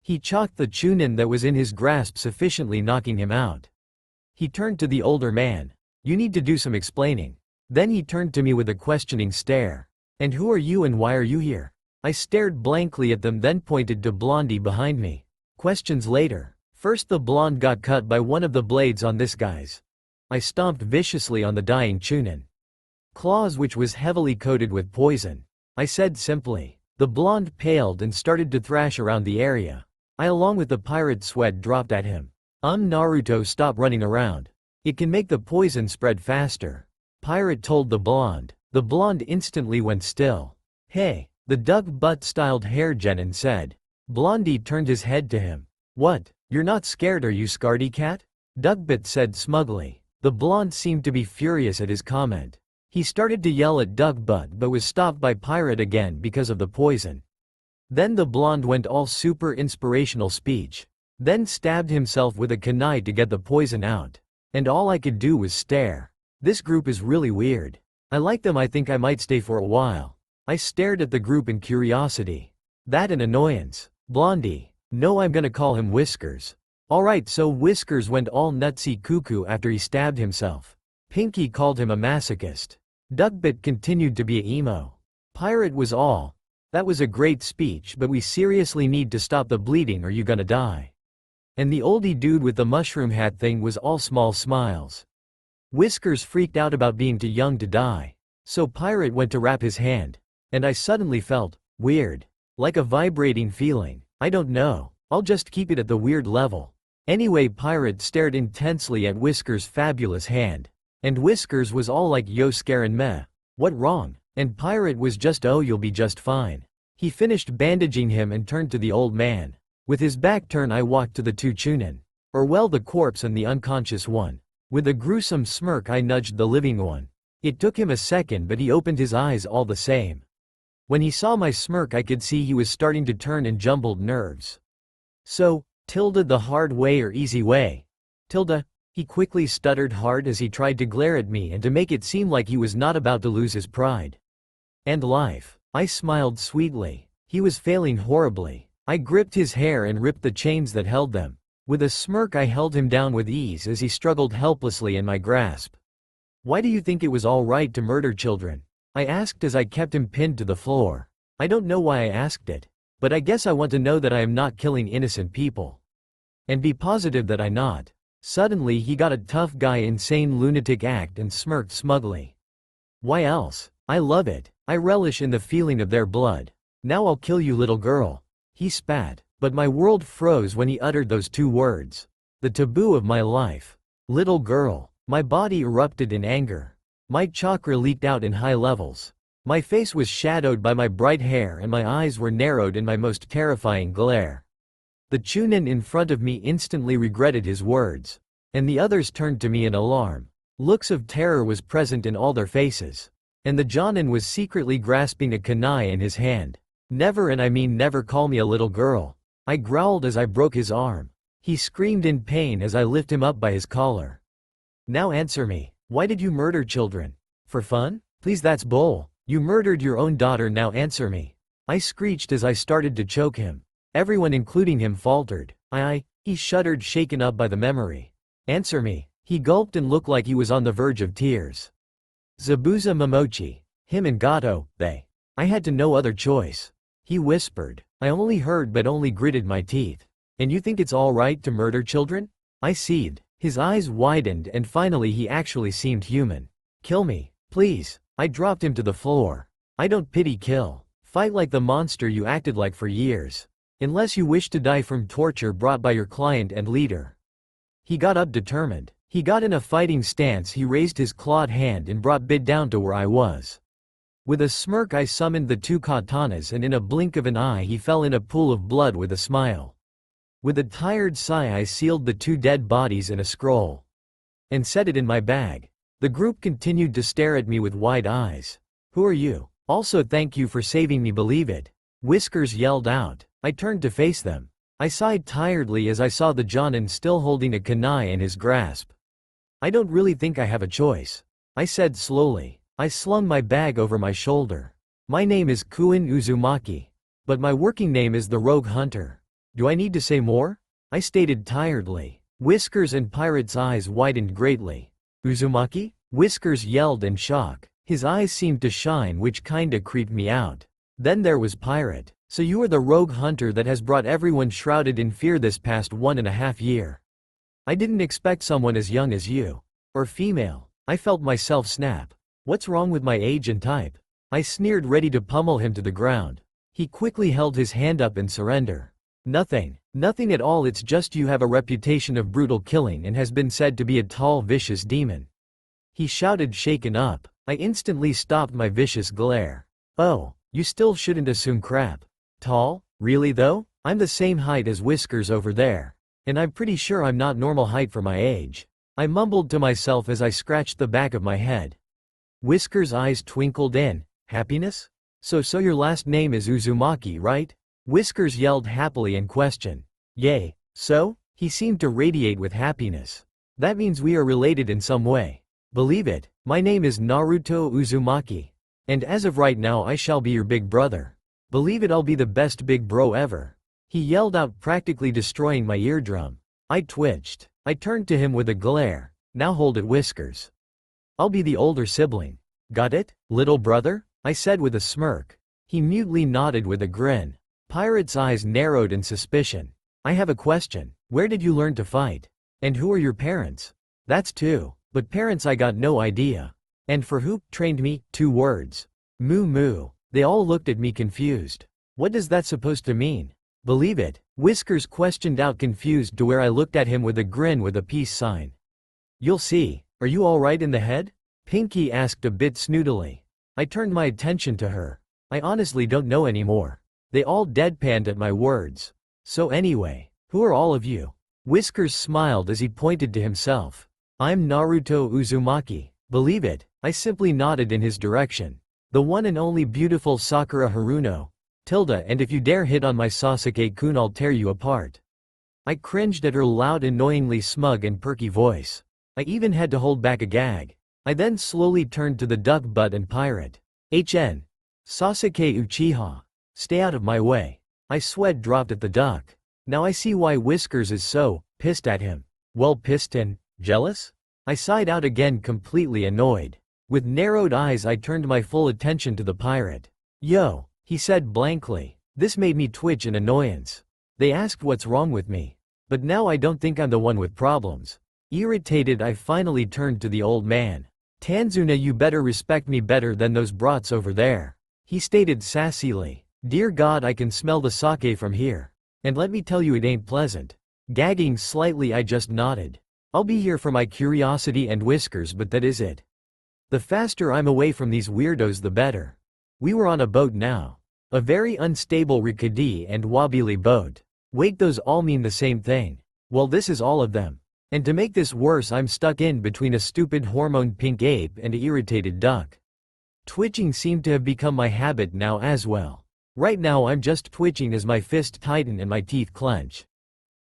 He chalked the Chunin that was in his grasp, sufficiently knocking him out. He turned to the older man. You need to do some explaining. Then he turned to me with a questioning stare. And who are you and why are you here? I stared blankly at them, then pointed to Blondie behind me. Questions later. First, the blonde got cut by one of the blades on this guy's. I stomped viciously on the dying Chunin. Claws, which was heavily coated with poison. I said simply. The blonde paled and started to thrash around the area. I, along with the pirate, sweat dropped at him. Naruto, stop running around. It can make the poison spread faster. Pirate told the blonde. The blonde instantly went still. Hey, the duck butt-styled hair Genin said. Blondie turned his head to him. What? You're not scared, are you, scaredy cat? Duckbutt said smugly. The blonde seemed to be furious at his comment. He started to yell at Duckbutt but was stopped by Pirate again because of the poison. Then the blonde went all super inspirational speech. Then stabbed himself with a kunai to get the poison out. And all I could do was stare. This group is really weird. I like them. I think I might stay for a while. I stared at the group in curiosity. That and annoyance. Blondie. No, I'm gonna call him Whiskers. Alright, so Whiskers went all nutsy cuckoo after he stabbed himself. Pinky called him a masochist. Duckbutt continued to be a emo. Pirate was all. That was a great speech, but we seriously need to stop the bleeding or you gonna die. And the oldie dude with the mushroom hat thing was all small smiles. Whiskers freaked out about being too young to die. So Pirate went to wrap his hand. And I suddenly felt weird. Like a vibrating feeling. I don't know. I'll just keep it at the weird level. Anyway, Pirate stared intensely at Whiskers' fabulous hand. And Whiskers was all like, yo, scarin' meh. What wrong? And Pirate was just, oh, you'll be just fine. He finished bandaging him and turned to the old man. With his back turned, I walked to the two chunin. Or well, the corpse and the unconscious one. With a gruesome smirk I nudged the living one. It took him a second, but he opened his eyes all the same. When he saw my smirk I could see he was starting to turn in jumbled nerves. So, tilde the hard way or easy way? Tilde, he quickly stuttered hard as he tried to glare at me and to make it seem like he was not about to lose his pride. And life. I smiled sweetly. He was failing horribly. I gripped his hair and ripped the chains that held them. With a smirk I held him down with ease as he struggled helplessly in my grasp. Why do you think it was all right to murder children? I asked as I kept him pinned to the floor. I don't know why I asked it. But I guess I want to know that I am not killing innocent people. And be positive that I'm not. Suddenly he got a tough guy insane lunatic act and smirked smugly. Why else? I love it. I relish in the feeling of their blood. Now I'll kill you, little girl. He spat, but my world froze when he uttered those two words. The taboo of my life. Little girl. My body erupted in anger. My chakra leaked out in high levels. My face was shadowed by my bright hair and my eyes were narrowed in my most terrifying glare. The chunin in front of me instantly regretted his words. And the others turned to me in alarm. Looks of terror was present in all their faces. And the Jonin was secretly grasping a kunai in his hand. Never, and I mean never, call me a little girl. I growled as I broke his arm. He screamed in pain as I lifted him up by his collar. Now answer me. Why did you murder children? For fun? Please, that's bull. You murdered your own daughter, now answer me. I screeched as I started to choke him. Everyone including him faltered. He shuddered, shaken up by the memory. Answer me. He gulped and looked like he was on the verge of tears. Zabuza Momochi. Him and Gato, they. I had to no other choice. He whispered. I only heard but only gritted my teeth. And you think it's all right to murder children? I seethed. His eyes widened and finally he actually seemed human. Kill me, please. I dropped him to the floor. I don't pity, kill. Fight like the monster you acted like for years. Unless you wish to die from torture brought by your client and leader. He got up determined. He got in a fighting stance. He raised his clawed hand and brought Bid down to where I was. With a smirk I summoned the two katanas and in a blink of an eye he fell in a pool of blood with a smile. With a tired sigh I sealed the two dead bodies in a scroll. And set it in my bag. The group continued to stare at me with wide eyes. Who are you? Also thank you for saving me, believe it. Whiskers yelled out. I turned to face them. I sighed tiredly as I saw the Jonin still holding a kunai in his grasp. I don't really think I have a choice. I said slowly. I slung my bag over my shoulder. My name is Kuin Uzumaki. But my working name is the Rogue Hunter. Do I need to say more? I stated tiredly. Whiskers and Pirate's eyes widened greatly. Uzumaki? Whiskers yelled in shock. His eyes seemed to shine, which kinda creeped me out. Then there was Pirate. So you are the Rogue Hunter that has brought everyone shrouded in fear this past 1.5 years. I didn't expect someone as young as you. Or female. I felt myself snap. What's wrong with my age and type? I sneered, ready to pummel him to the ground. He quickly held his hand up in surrender. Nothing. Nothing at all, it's just you have a reputation of brutal killing and has been said to be a tall, vicious demon. He shouted, shaken up. I instantly stopped my vicious glare. Oh, you still shouldn't assume crap. Tall? Really though? I'm the same height as Whiskers over there. And I'm pretty sure I'm not normal height for my age. I mumbled to myself as I scratched the back of my head. Whiskers' eyes twinkled in happiness? So your last name is Uzumaki, right? Whiskers yelled happily and questioned. Yay, so? He seemed to radiate with happiness. That means we are related in some way. Believe it, my name is Naruto Uzumaki. And as of right now I shall be your big brother. Believe it, I'll be the best big bro ever. He yelled out, practically destroying my eardrum. I twitched. I turned to him with a glare. Now hold it, Whiskers. I'll be the older sibling. Got it, little brother? I said with a smirk. He mutely nodded with a grin. Pirate's eyes narrowed in suspicion. I have a question. Where did you learn to fight? And who are your parents? That's 2. But parents I got no idea. And for who trained me? 2 words. Moo moo. They all looked at me confused. What does that supposed to mean? Believe it? Whiskers questioned out confused to where I looked at him with a grin with a peace sign. You'll see. Are you alright in the head? Pinky asked a bit snootily. I turned my attention to her. I honestly don't know anymore. They all deadpanned at my words. So anyway, who are all of you? Whiskers smiled as he pointed to himself. I'm Naruto Uzumaki. Believe it? I simply nodded in his direction. The one and only beautiful Sakura Haruno. And if you dare hit on my Sasuke-kun, I'll tear you apart. I cringed at her loud, annoyingly smug and perky voice. I even had to hold back a gag. I then slowly turned to the duck butt and pirate. Sasuke Uchiha. Stay out of my way. I sweat dropped at the duck. Now I see why Whiskers is so pissed at him. Well, pissed and jealous? I sighed out again, completely annoyed. With narrowed eyes I turned my full attention to the pirate. Yo, he said blankly. This made me twitch in annoyance. They asked what's wrong with me. But now I don't think I'm the one with problems. Irritated, I finally turned to the old man. Tanzuna, you better respect me better than those brats over there. He stated sassily. Dear God, I can smell the sake from here. And let me tell you, it ain't pleasant. Gagging slightly, I just nodded. I'll be here for my curiosity and Whiskers, but that is it. The faster I'm away from these weirdos the better. We were on a boat now. A very unstable rickety and wobbly boat. Wait, those all mean the same thing. Well, this is all of them. And to make this worse, I'm stuck in between a stupid hormone pink ape and an irritated duck. Twitching seemed to have become my habit now as well. Right now I'm just twitching as my fist tighten and my teeth clench.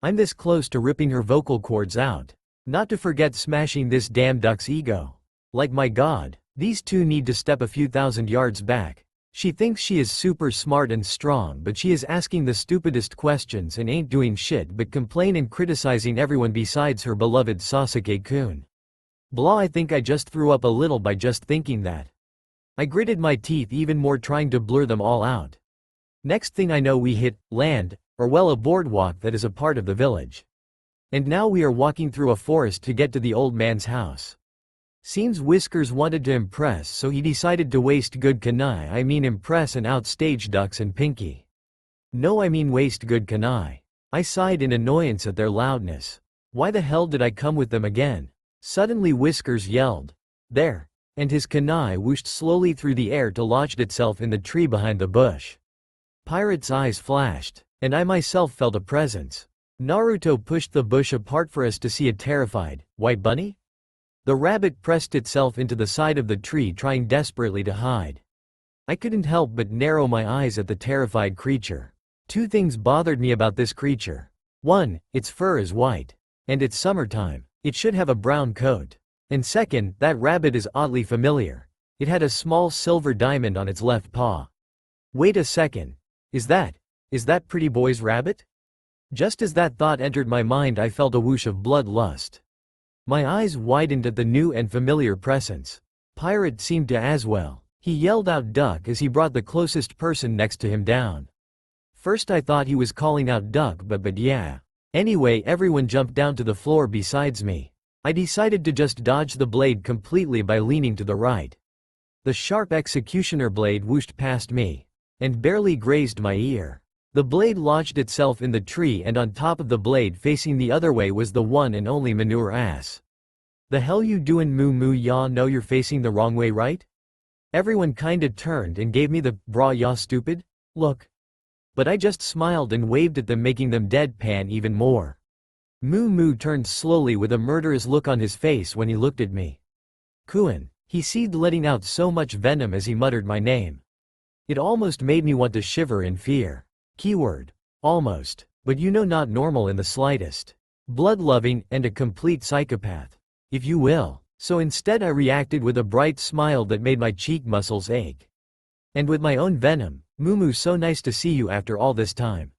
I'm this close to ripping her vocal cords out. Not to forget smashing this damn duck's ego. Like, my God, these two need to step a few thousand yards back. She thinks she is super smart and strong, but she is asking the stupidest questions and ain't doing shit but complain and criticizing everyone besides her beloved Sasuke-kun. Blah, I think I just threw up a little by just thinking that. I gritted my teeth even more, trying to blur them all out. Next thing I know, we hit land, or well, a boardwalk that is a part of the village. And now we are walking through a forest to get to the old man's house. Seems Whiskers wanted to impress, so he decided to waste good kanai. I mean impress and outstage Ducks and Pinky. No, I mean waste good kanai. I sighed in annoyance at their loudness. Why the hell did I come with them again? Suddenly Whiskers yelled. There! And his kanai whooshed slowly through the air to lodge itself in the tree behind the bush. Pirate's eyes flashed, and I myself felt a presence. Naruto pushed the bush apart for us to see a terrified white bunny. The rabbit pressed itself into the side of the tree, trying desperately to hide. I couldn't help but narrow my eyes at the terrified creature. 2 things bothered me about this creature. 1, its fur is white. And it's summertime. It should have a brown coat. And second, that rabbit is oddly familiar. It had a small silver diamond on its left paw. Wait a second. Is that pretty boy's rabbit? Just as that thought entered my mind, I felt a whoosh of bloodlust. My eyes widened at the new and familiar presence. Pirate seemed to as well. He yelled out duck as he brought the closest person next to him down. First I thought he was calling out duck, but yeah. Anyway, everyone jumped down to the floor besides me. I decided to just dodge the blade completely by leaning to the right. The sharp executioner blade whooshed past me and barely grazed my ear. The blade lodged itself in the tree, and on top of the blade facing the other way was the one and only manure ass. The hell you doin', moo moo? Ya know you're facing the wrong way, right? Everyone kinda turned and gave me the "brah ya stupid" look. But I just smiled and waved at them, making them deadpan even more. Moo moo turned slowly with a murderous look on his face when he looked at me. Kuin, he seethed, letting out so much venom as he muttered my name. It almost made me want to shiver in fear. Keyword. Almost. But you know, not normal in the slightest. Blood-loving, and a complete psychopath, if you will. So instead I reacted with a bright smile that made my cheek muscles ache. And with my own venom. Moo moo, so nice to see you after all this time.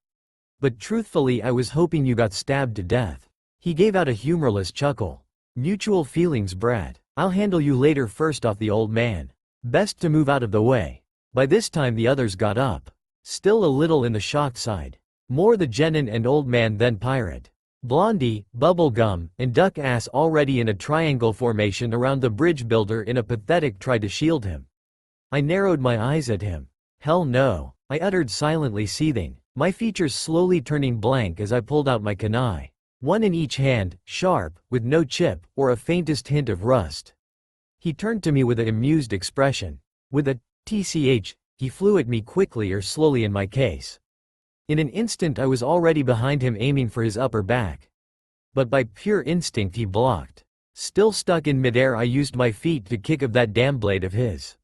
But truthfully, I was hoping you got stabbed to death. He gave out a humorless chuckle. Mutual feelings, brat. I'll handle you later. First off, the old man. Best to move out of the way. By this time the others got up. Still a little in the shocked side. More the genin and old man than pirate. Blondie, bubblegum, and duck ass already in a triangle formation around the bridge builder in a pathetic try to shield him. I narrowed my eyes at him. Hell no, I uttered silently, seething, my features slowly turning blank as I pulled out my kunai. One in each hand, sharp, with no chip, or a faintest hint of rust. He turned to me with an amused expression. With a tch, he flew at me quickly or slowly in my case. In an instant I was already behind him aiming for his upper back. But by pure instinct he blocked. Still stuck in midair I used my feet to kick of that damn blade of his,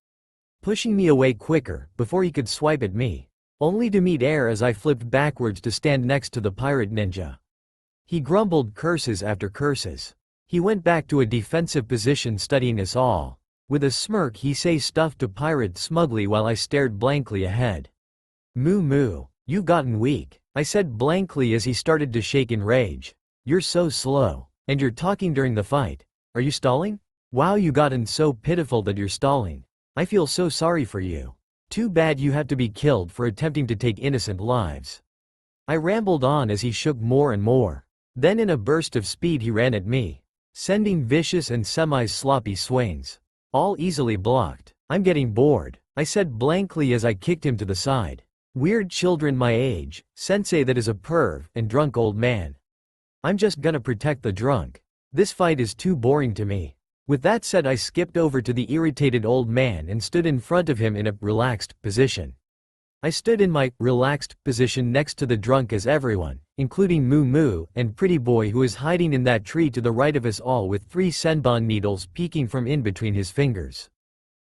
pushing me away quicker, before he could swipe at me, only to meet air as I flipped backwards to stand next to the pirate ninja. He grumbled curses after curses. He went back to a defensive position studying us all. With a smirk he say stuff to pirate smugly while I stared blankly ahead. Moo moo, you've gotten weak, I said blankly as he started to shake in rage. You're so slow. And you're talking during the fight. Are you stalling? Wow, you gotten so pitiful that you're stalling. I feel so sorry for you. Too bad you had to be killed for attempting to take innocent lives. I rambled on as he shook more and more. Then in a burst of speed he ran at me, sending vicious and semi-sloppy swings. All easily blocked. I'm getting bored, I said blankly as I kicked him to the side. Weird children my age, sensei that is a perv, and drunk old man. I'm just gonna protect the drunk. This fight is too boring to me. With that said I skipped over to the irritated old man and stood in front of him in a relaxed position. I stood in my relaxed position next to the drunk as everyone, including Moo Moo and Pretty Boy who is hiding in that tree to the right of us all with 3 senbon needles peeking from in between his fingers.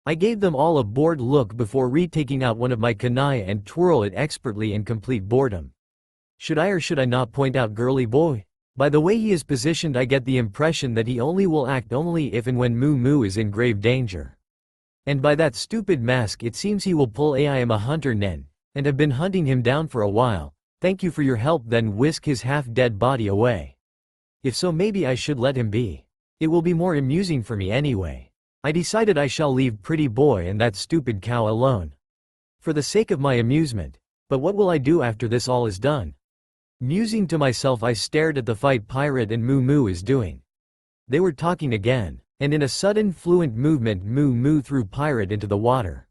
I gave them all a bored look before retaking out one of my kunai and twirl it expertly in complete boredom. Should I or should I not point out girly boy? By the way he is positioned I get the impression that he only will act only if and when Moo Moo is in grave danger. And by that stupid mask it seems he will pull I am a hunter nen, and have been hunting him down for a while. Thank you for your help, then whisk his half-dead body away. If so maybe I should let him be. It will be more amusing for me anyway. I decided I shall leave Pretty Boy and that stupid cow alone. For the sake of my amusement. But what will I do after this all is done? Musing to myself I stared at the fight Pirate and Moo Moo is doing. They were talking again. And in a sudden fluent movement Moo Moo threw Pirate into the water.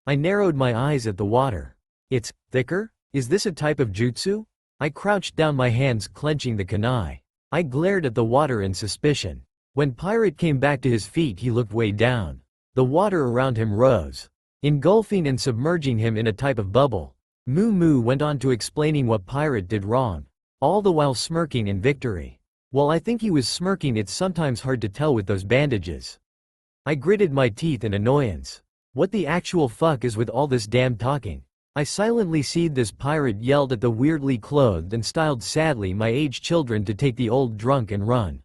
I narrowed my eyes at the water. It's thicker? Is this a type of jutsu? I crouched down, my hands clenching the kunai. I glared at the water in suspicion. When Pirate came back to his feet he looked way down. The water around him rose, engulfing and submerging him in a type of bubble. Moo Moo went on to explaining what Pirate did wrong, all the while smirking in victory. While I think he was smirking, it's sometimes hard to tell with those bandages. I gritted my teeth in annoyance. What the actual fuck is with all this damn talking? I silently seethed as Pirate yelled at the weirdly clothed and styled sadly my age children to take the old drunk and run.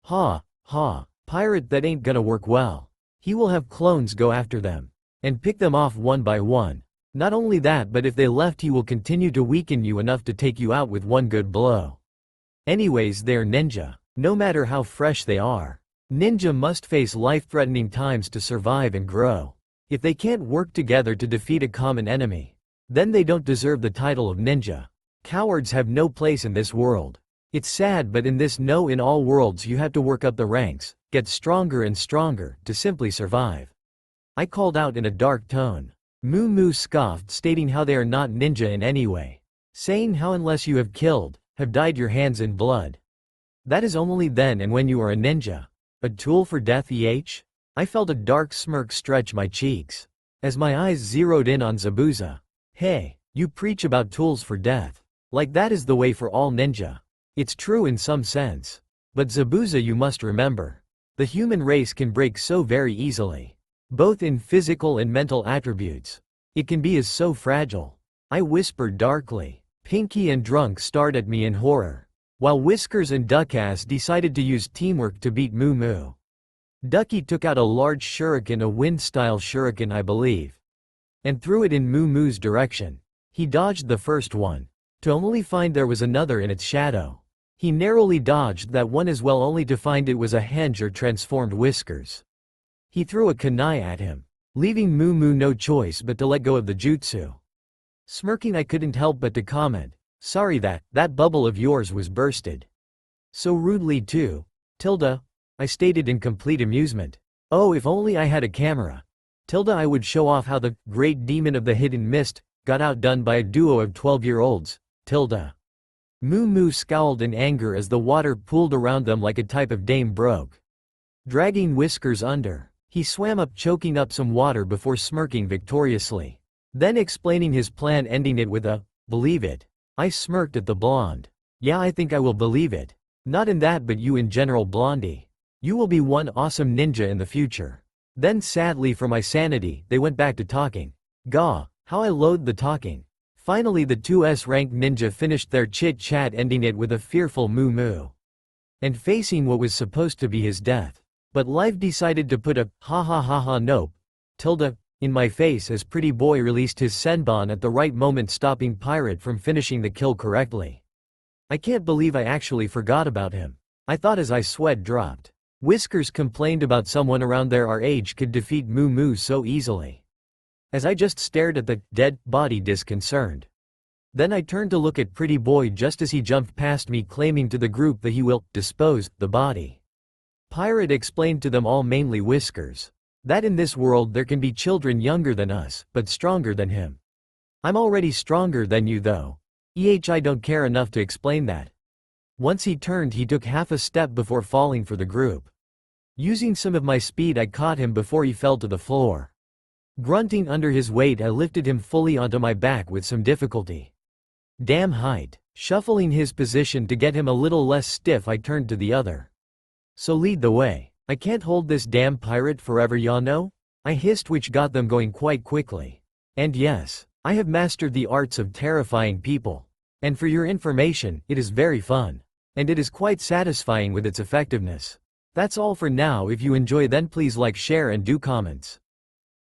Ha, ha, Pirate, that ain't gonna work well. He will have clones go after them and pick them off one by one. Not only that, but if they left he will continue to weaken you enough to take you out with one good blow. Anyways, they're ninja. No matter how fresh they are, ninja must face life-threatening times to survive and grow. If they can't work together to defeat a common enemy, then they don't deserve the title of ninja. Cowards have no place in this world. It's sad, but in this in all worlds you have to work up the ranks, get stronger and stronger, to simply survive. I called out in a dark tone. Moo Moo scoffed, stating how they are not ninja in any way, saying how unless you have killed, have dyed your hands in blood, that is only then and when you are a ninja. A tool for death I felt a dark smirk stretch my cheeks, as my eyes zeroed in on Zabuza. Hey, you preach about tools for death. Like that is the way for all ninja. It's true in some sense. But Zabuza, you must remember, the human race can break so very easily. Both in physical and mental attributes. It can be so fragile. I whispered darkly. Pinky and Drunk stared at me in horror, while Whiskers and Duckass decided to use teamwork to beat Moo Moo. Ducky took out a large shuriken, a wind-style shuriken I believe, and threw it in Moo Moo's direction. He dodged the first one, to only find there was another in its shadow. He narrowly dodged that one as well, only to find it was a henge or transformed Whiskers. He threw a kunai at him, leaving Moo Moo no choice but to let go of the jutsu. Smirking, I couldn't help but to comment, Sorry that bubble of yours was bursted. So rudely too. Tilda, I stated in complete amusement. Oh, if only I had a camera. Tilda, I would show off how the great demon of the hidden mist got outdone by a duo of 12-year-olds. Tilda. Moo Moo scowled in anger as the water pooled around them like a type of dame brogue. Dragging Whiskers under, he swam up, choking up some water before smirking victoriously. Then explaining his plan, ending it with a, "Believe it." I smirked at the blonde. Yeah, I think I will believe it. Not in that, but you in general, Blondie. You will be one awesome ninja in the future. Then sadly for my sanity, they went back to talking. Gah, how I loathe the talking. Finally the 2S ranked ninja finished their chit-chat, ending it with a fearful moo moo. And facing what was supposed to be his death. But life decided to put a ha ha ha ha nope, Tilda, in my face as Pretty Boy released his senbon at the right moment, stopping Pirate from finishing the kill correctly. I can't believe I actually forgot about him. I thought as I sweat dropped. Whiskers complained about someone around there our age could defeat Moo Moo so easily. As I just stared at the dead body disconcerted. Then I turned to look at Pretty Boy just as he jumped past me, claiming to the group that he will dispose the body. Pirate explained to them all, mainly Whiskers, that in this world there can be children younger than us, but stronger than him. I'm already stronger than you though. I don't care enough to explain that. Once he turned, he took half a step before falling for the group. Using some of my speed, I caught him before he fell to the floor. Grunting under his weight, I lifted him fully onto my back with some difficulty. Damn height. Shuffling his position to get him a little less stiff, I turned to the other. So lead the way. I can't hold this damn pirate forever, ya know? I hissed, which got them going quite quickly. And yes, I have mastered the arts of terrifying people. And for your information, it is very fun. And it is quite satisfying with its effectiveness. That's all for now. If you enjoy, then please like, share and do comments.